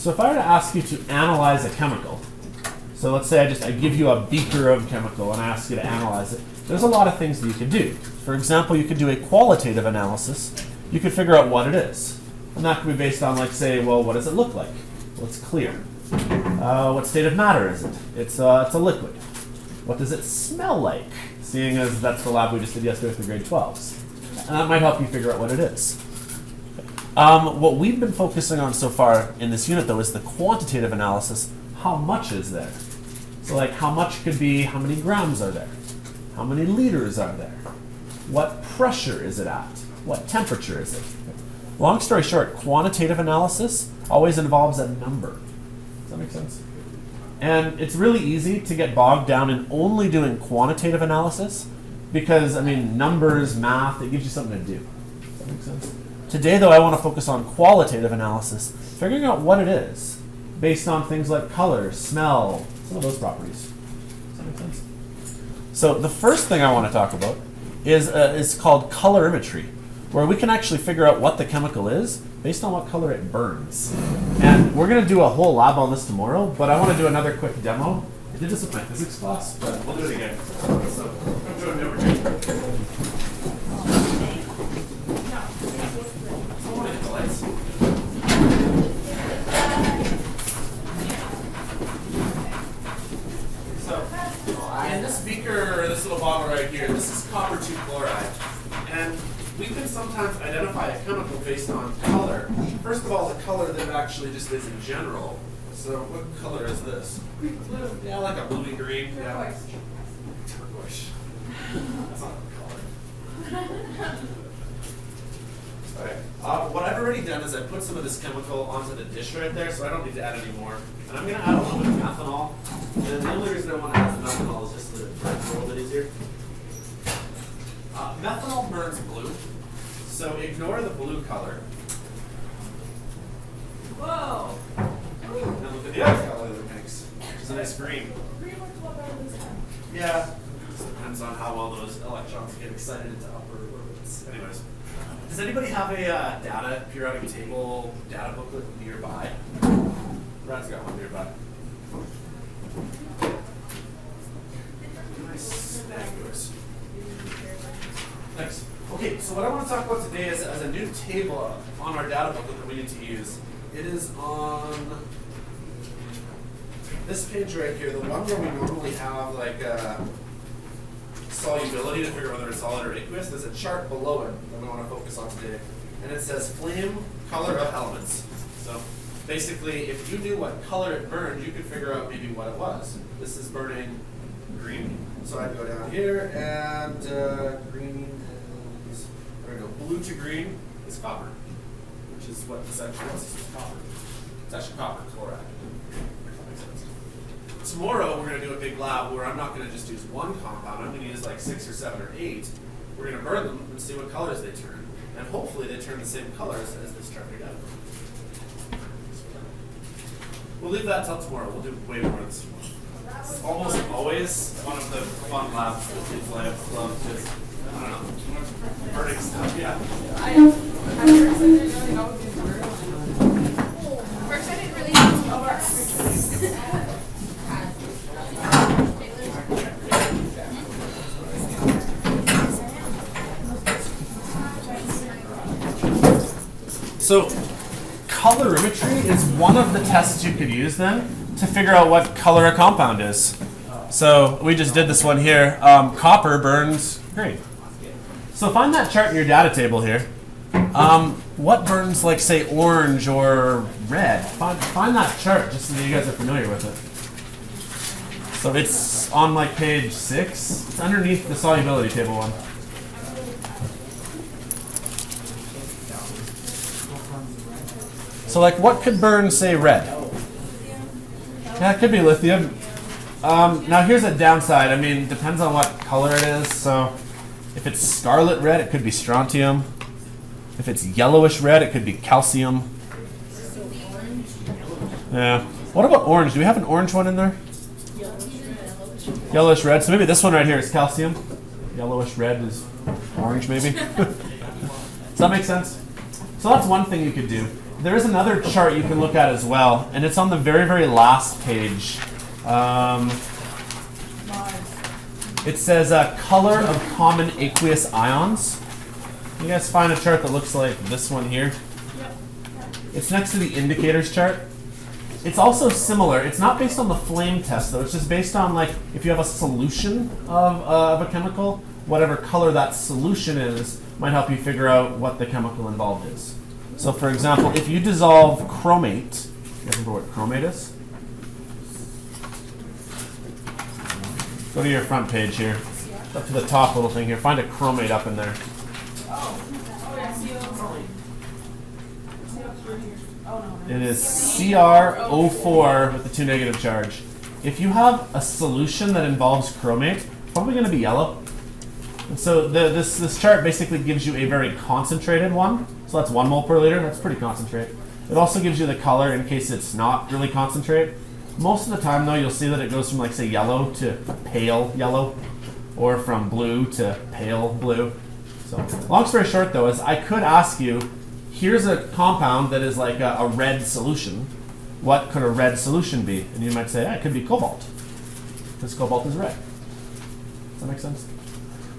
So if I were to ask you to analyze a chemical, so let's say I give you a beaker of chemical and I ask you to analyze it, there's a lot of things that you could do. For example, you could do a qualitative analysis. You could figure out what it is. And that could be based on, like, say, well, what does it look like? Well, it's clear. What state of matter is it? It's a liquid. What does it smell like? Seeing as that's the lab we just did yesterday for grade 12s. And that might help you figure out what it is. What we've been focusing on so far in this unit, though, is the quantitative analysis. How much is there? So, like, how much could be, how many grams are there? How many liters are there? What pressure is it at? What temperature is it? Long story short, quantitative analysis always involves a number. Does that make sense? And it's really easy to get bogged down in only doing quantitative analysis because, I mean, numbers, math, it gives you something to do. Does that make sense? Today, though, I want to focus on qualitative analysis, figuring out what it is based on things like color, smell, some of those properties. Does that make sense? So the first thing I want to talk about is called colorimetry, where we can actually figure out what the chemical is based on what color it burns. And we're going to do a whole lab on this tomorrow, but I want to do another quick demo. I did this with my physics class, but we'll do it again. So come join me over here. Someone hit the lights. In this beaker, or this little bottle right here, this is copper 2 chloride. And we can sometimes identify a chemical based on color. First of all, the color that it actually just is in general. So what color is this? Blue. Yeah, like a bluey green. Yeah. Turquoise. That's not a color. Okay. What I've already done is I put some of this chemical onto the dish right there, so I don't need to add any more. And I'm going to add a little bit of methanol. And the only reason I want to add the methanol is just to make it a little bit easier. Methanol burns blue, so ignore the blue color. Whoa! Now look at the other color that it makes, which is a nice green. Green works a lot better this time. Yeah, it depends on how well those electrons get excited into upper orbits. Anyways, does anybody have a periodic table data booklet nearby? Brad's got one nearby. Nice. Yours. Thanks. Okay, so what I want to talk about today is a new table on our data booklet that we need to use. It is on this page right here, the one where we normally have like solubility to figure out whether it's solid or aqueous. There's a chart below it that we want to focus on today. And it says flame color of elements. So basically, if you knew what color it burned, you could figure out maybe what it was. This is burning green. So I'd go down here and green is, there we go, blue to green is copper, which is what this actually was. This is copper. It's actually copper chloride. That makes sense. Tomorrow we're going to do a big lab where I'm not going to just use one compound. I'm going to use like 6 or 7 or 8. We're going to burn them and see what colors they turn. And hopefully they turn the same colors as this chart right now. We'll leave that till tomorrow. We'll do way more of this tomorrow. It's almost always one of the fun labs that kids love just, I don't know, burning stuff, yeah. At first I didn't really know what these were. At first I didn't really know So colorimetry is one of the tests you could use then to figure out what color a compound is. So we just did this one here. Copper burns green. So find that chart in your data table here. What burns like say orange or red? Find that chart just so that you guys are familiar with it. So it's on like page 6. It's underneath the solubility table one. So like what could burn, say, red? Yeah, it could be lithium. Now here's a downside. I mean, depends on what color it is. So if it's scarlet red, it could be strontium. If it's yellowish red, it could be calcium. Yeah. What about orange? Do we have an orange one in there? Yellowish red. So maybe this one right here is calcium. Yellowish red is orange maybe. Does that make sense? So that's one thing you could do. there is another chart you can look at as well, and it's on the very, very last page. It says color of common aqueous ions. You guys find a chart that looks like this one here? Yep. It's next to the indicators chart. It's also similar. It's not based on the flame test though. It's just based on like if you have a solution of a chemical, whatever color that solution is might help you figure out what the chemical involved is. So for example, if you dissolve chromate, you guys remember what chromate is? Go to your front page here. Up to the top little thing here. Find a chromate up in there. Oh yeah, CO3. Oh no. It is CrO4 with the 2 negative charge. If you have a solution that involves chromate, it's probably going to be yellow. And so this chart basically gives you a very concentrated one. So that's 1 mole per liter. That's pretty concentrated. It also gives you the color in case it's not really concentrate. Most of the time, though, you'll see that it goes from, like, say, yellow to pale yellow, or from blue to pale blue. So, long story short, though, is I could ask you, here's a compound that is like a red solution. What could a red solution be? And you might say, it could be cobalt, because cobalt is red. Does that make sense?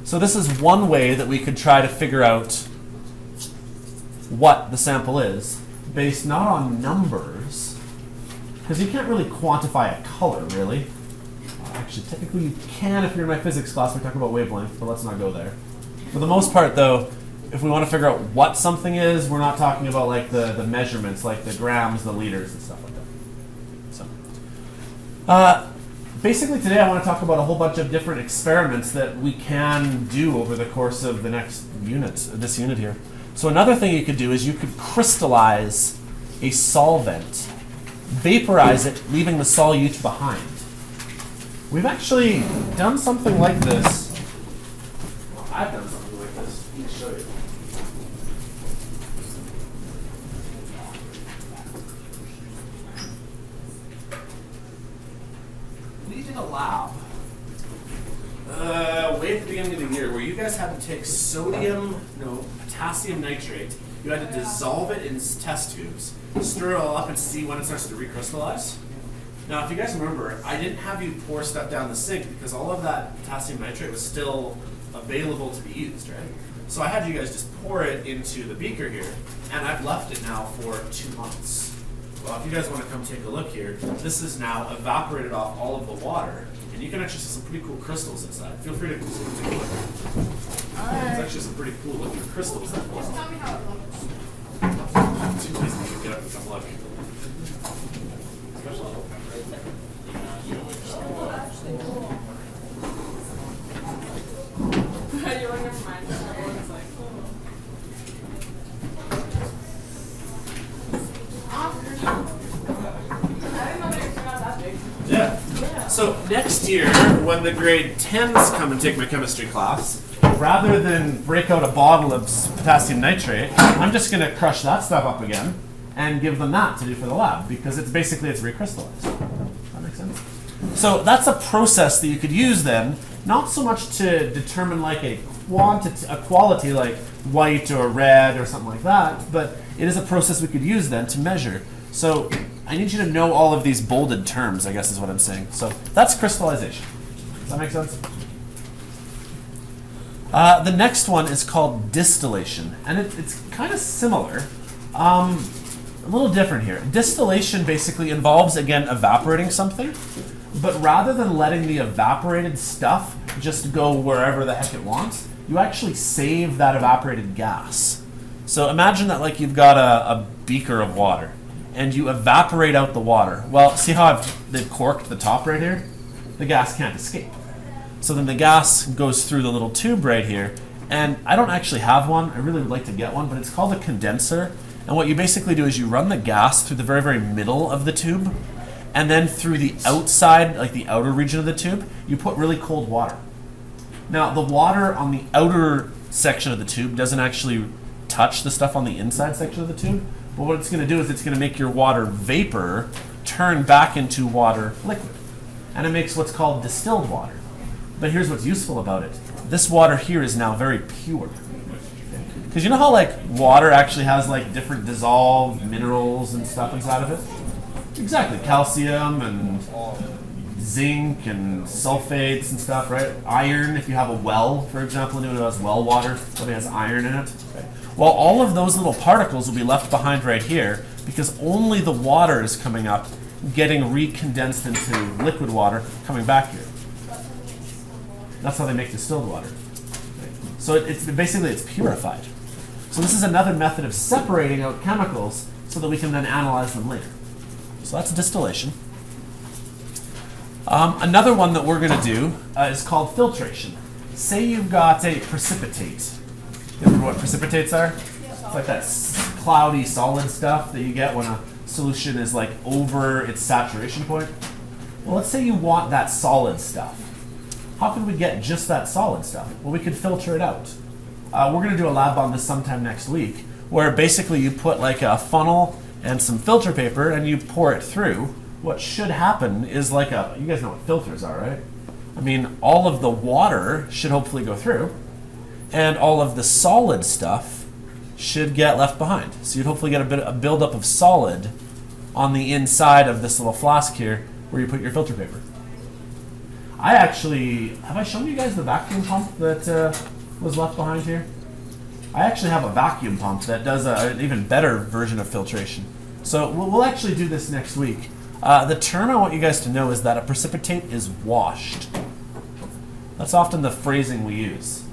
So this is one way that we could try to figure out what the sample is, based not on numbers, because you can't really quantify a color, really. Actually, technically you can if you're in my physics class. We're talking about wavelength, but let's not go there. For the most part, though, if we want to figure out what something is, we're not talking about like the measurements, like the grams, the liters, and stuff like that. So, basically today I want to talk about a whole bunch of different experiments that we can do over the course of the next unit, this unit here. So another thing you could do is you could crystallize a solvent, vaporize it, leaving the solute behind. We've actually done something like this. Well, I've done something like this. Let me show you. We did a lab way at the beginning of the year where you guys had to take potassium nitrate. You had to dissolve it in test tubes, stir it all up, and see when it starts to recrystallize. Now, if you guys remember, I didn't have you pour stuff down the sink because all of that potassium nitrate was still available to be used, right? So I had you guys just pour it into the beaker here, and I've left it now for 2 months. Well, if you guys want to come take a look here, this is now evaporated off all of the water, and you can actually see some pretty cool crystals inside. Feel free to take a look. There's actually some pretty cool looking crystals that Just tell me how it looks. Too lazy to get up and come look. You're like, never mind. It's like, I didn't know they were not that big. Yeah. So next year, when the grade 10s come and take my chemistry class, rather than break out a bottle of potassium nitrate, I'm just going to crush that stuff up again and give them that to do for the lab because it's recrystallized. Does that make sense? So that's a process that you could use then, not so much to determine like a quality like white or red or something like that, but it is a process we could use then to measure. So I need you to know all of these bolded terms, I guess is what I'm saying. So that's crystallization. Does that make sense? The next one is called distillation, and it's kind of similar, a little different here. Distillation basically involves, again, evaporating something, but rather than letting the evaporated stuff just go wherever the heck it wants, you actually save that evaporated gas. So imagine that like you've got a beaker of water, and you evaporate out the water. Well, see how they've corked the top right here? The gas can't escape. So then the gas goes through the little tube right here, and I don't actually have one. I really would like to get one, but it's called a condenser. And what you basically do is you run the gas through the very, very middle of the tube, and then through the outside, like the outer region of the tube, you put really cold water. Now, the water on the outer section of the tube doesn't actually touch the stuff on the inside section of the tube, but what it's going to do is it's going to make your water vapor turn back into water liquid. And it makes what's called distilled water. But here's what's useful about it. This water here is now very pure. Because you know how like water actually has like different dissolved minerals and stuff inside of it? Exactly, calcium and zinc and sulfates and stuff, right? Iron, if you have a well, for example, anyone who has well water, probably has iron in it. Okay. Well, all of those little particles will be left behind right here because only the water is coming up, getting recondensed into liquid water, coming back here. That's how they make distilled water. Okay. So it's basically it's purified. So this is another method of separating out chemicals so that we can then analyze them later. So that's distillation. Another one that we're going to do is called filtration. Say you've got a precipitate. You remember what precipitates are? It's like that cloudy solid stuff that you get when a solution is like over its saturation point. Well, let's say you want that solid stuff. How can we get just that solid stuff? Well, we could filter it out. We're going to do a lab on this sometime next week, where basically you put like a funnel and some filter paper and you pour it through. What should happen is like you guys know what filters are, right? I mean, all of the water should hopefully go through, and all of the solid stuff should get left behind. So you'd hopefully get a buildup of solid on the inside of this little flask here where you put your filter paper. Have I shown you guys the vacuum pump that was left behind here? I actually have a vacuum pump that does an even better version of filtration. So we'll actually do this next week. The term I want you guys to know is that a precipitate is washed. That's often the phrasing we use.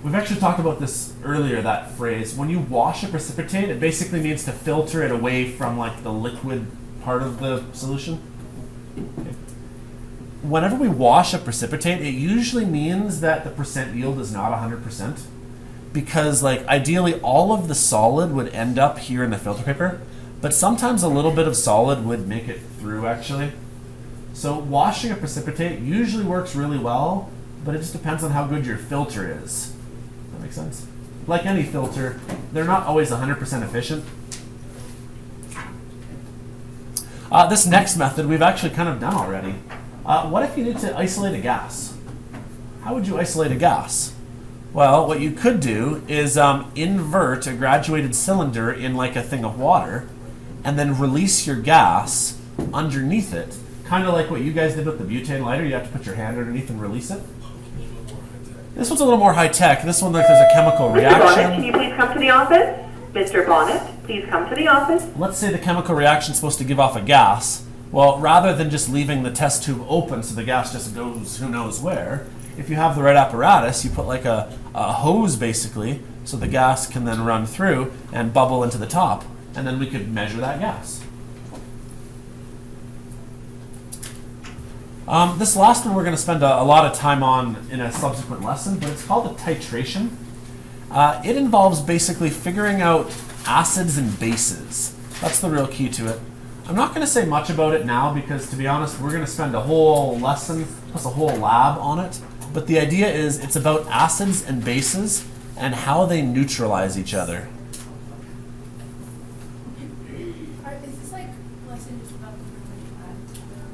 We've actually talked about this earlier, that phrase. When you wash a precipitate, it basically means to filter it away from like the liquid part of the solution. Okay. Whenever we wash a precipitate, it usually means that the percent yield is not 100%. Because like ideally all of the solid would end up here in the filter paper. But sometimes a little bit of solid would make it through, actually. So washing a precipitate usually works really well, but it just depends on how good your filter is. That makes sense? Like any filter, they're not always 100% efficient. This next method we've actually kind of done already. What if you need to isolate a gas? How would you isolate a gas? Well, what you could do is invert a graduated cylinder in like a thing of water, and then release your gas underneath it, kind of like what you guys did with the butane lighter. You have to put your hand underneath and release it. This one's a little more high-tech. This one, like, there's a chemical reaction. Mr. Bonnet, can you please come to the office? Mr. Bonnet, please come to the office. Let's say the chemical reaction is supposed to give off a gas. Well, rather than just leaving the test tube open so the gas just goes who knows where, if you have the right apparatus, you put like a hose, basically, so the gas can then run through and bubble into the top. And then we could measure that gas. This last one we're going to spend a lot of time on in a subsequent lesson, but it's called a titration. It involves basically figuring out acids and bases. That's the real key to it. I'm not going to say much about it now because, to be honest, we're going to spend a whole lesson plus a whole lab on it. But the idea is it's about acids and bases and how they neutralize each other.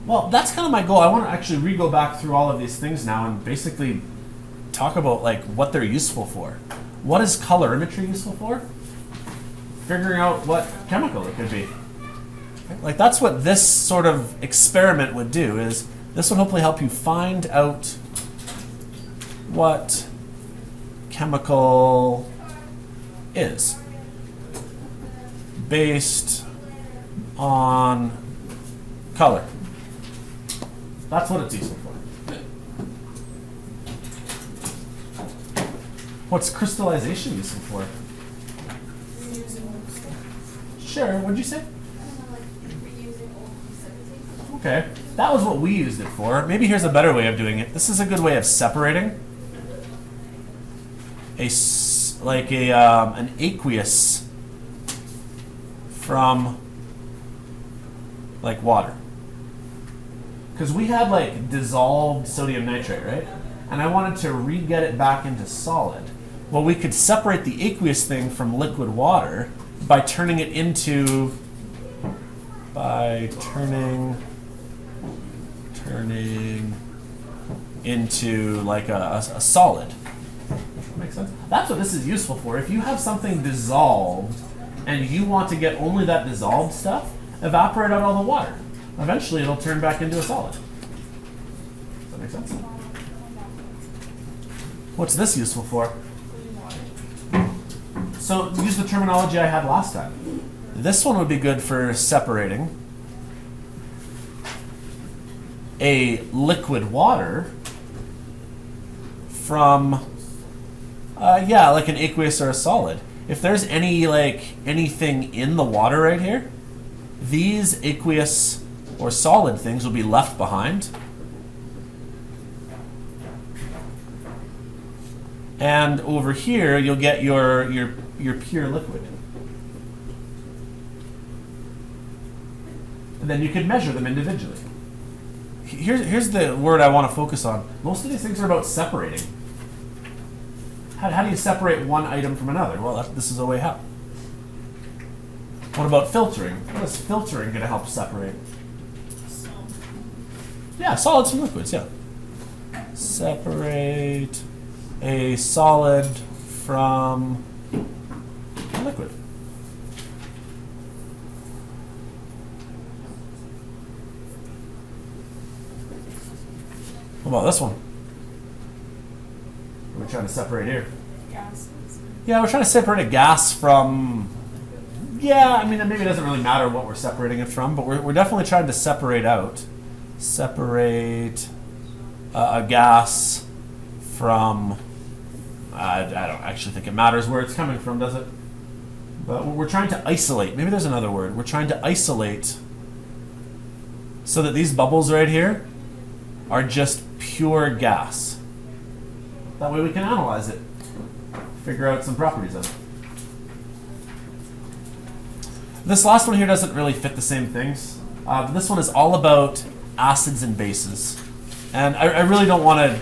Well, that's kind of my goal. I want to actually re-go back through all of these things now and basically talk about like what they're useful for. What is colorimetry useful for? Figuring out what chemical it could be. Like that's what this sort of experiment would do, is this would hopefully help you find out what chemical is based on color. That's what it's useful for. What's crystallization useful for? Sure, what'd you say? Okay, that was what we used it for. Maybe here's a better way of doing it. This is a good way of separating an aqueous from like water. Because we had like dissolved sodium nitrate, right? And I wanted to re-get it back into solid. Well, we could separate the aqueous thing from liquid water by turning it into, turning into like a solid. make sense? That's what this is useful for. If you have something dissolved and you want to get only that dissolved stuff, evaporate out all the water. Eventually it'll turn back into a solid. Does that make sense? What's this useful for? So use the terminology I had last time. This one would be good for separating a liquid water from, like an aqueous or a solid. If there's anything in the water right here, these aqueous or solid things will be left behind. And over here, you'll get your pure liquid. And then you can measure them individually. Here's the word I want to focus on. Most of these things are about separating. How do you separate one item from another? Well, this is a way how. What about filtering? What is filtering going to help separate? Yeah, solids from liquids, yeah. Separate a solid from a liquid. What about this one? What are we trying to separate here? Gases. Yeah, we're trying to separate a gas from... Yeah, I mean, maybe it doesn't really matter what we're separating it from, but we're definitely trying to separate out. Separate a gas from... I don't actually think it matters where it's coming from, does it? But we're trying to isolate. Maybe there's another word. We're trying to isolate so that these bubbles right here are just pure gas. That way we can analyze it, figure out some properties of it. This last one here doesn't really fit the same things. This one is all about acids and bases. And I really don't want to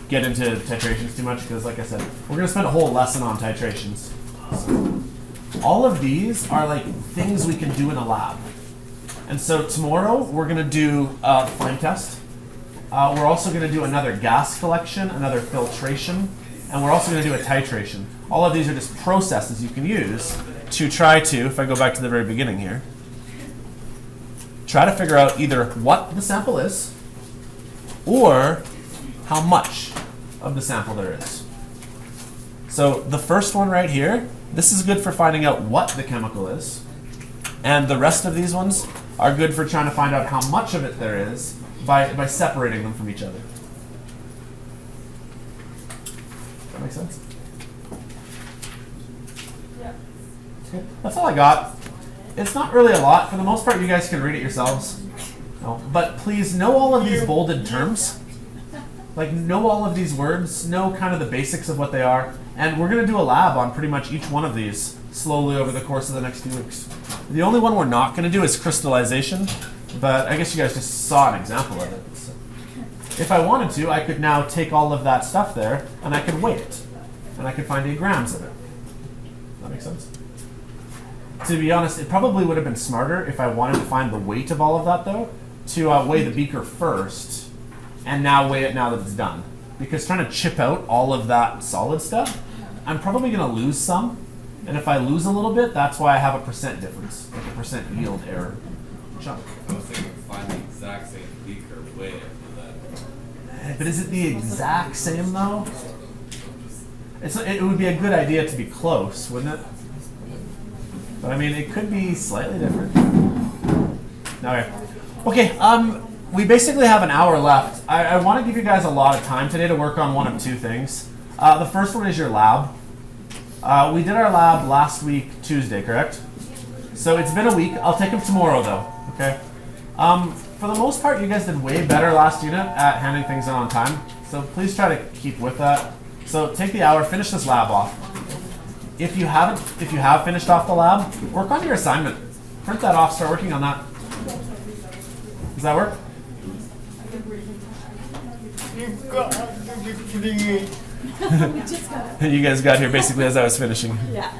get into titrations too much because, like I said, we're going to spend a whole lesson on titrations. All of these are like things we can do in a lab. And so tomorrow we're going to do a flame test. We're also going to do another gas collection, another filtration, and we're also going to do a titration. All of these are just processes you can use to try to, if I go back to the very beginning here, try to figure out either what the sample is or how much of the sample there is. So the first one right here, this is good for finding out what the chemical is, and the rest of these ones are good for trying to find out how much of it there is by separating them from each other. Does that make sense? Yeah. Okay. That's all I got. It's not really a lot. For the most part, you guys can read it yourselves. No. But please know all of these bolded terms. Like, know all of these words, know kind of the basics of what they are, and we're going to do a lab on pretty much each one of these slowly over the course of the next few weeks. The only one we're not going to do is crystallization, but I guess you guys just saw an example of it. So if I wanted to, I could now take all of that stuff there, and I could weigh it, and I could find 8 grams of it. Does that make sense? To be honest, it probably would have been smarter if I wanted to find the weight of all of that, though, to weigh the beaker first, and now weigh it now that it's done. Because trying to chip out all of that solid stuff, I'm probably going to lose some. And if I lose a little bit, that's why I have a percent difference, like a percent yield error chunk. I was thinking find the exact same beaker, weigh it for that. But is it the exact same though? It would be a good idea to be close, wouldn't it? But I mean, it could be slightly different. Okay, we basically have an hour left. I want to give you guys a lot of time today to work on one of 2 things. The first one is your lab. We did our lab last week, Tuesday, correct? So it's been a week. I'll take them tomorrow, though, okay? For the most part, you guys did way better last unit at handing things in on time. So please try to keep with that. So take the hour, finish this lab off. If you have finished off the lab, work on your assignment. Print that off, start working on that. Does that work? You guys got here basically as I was finishing. Yeah.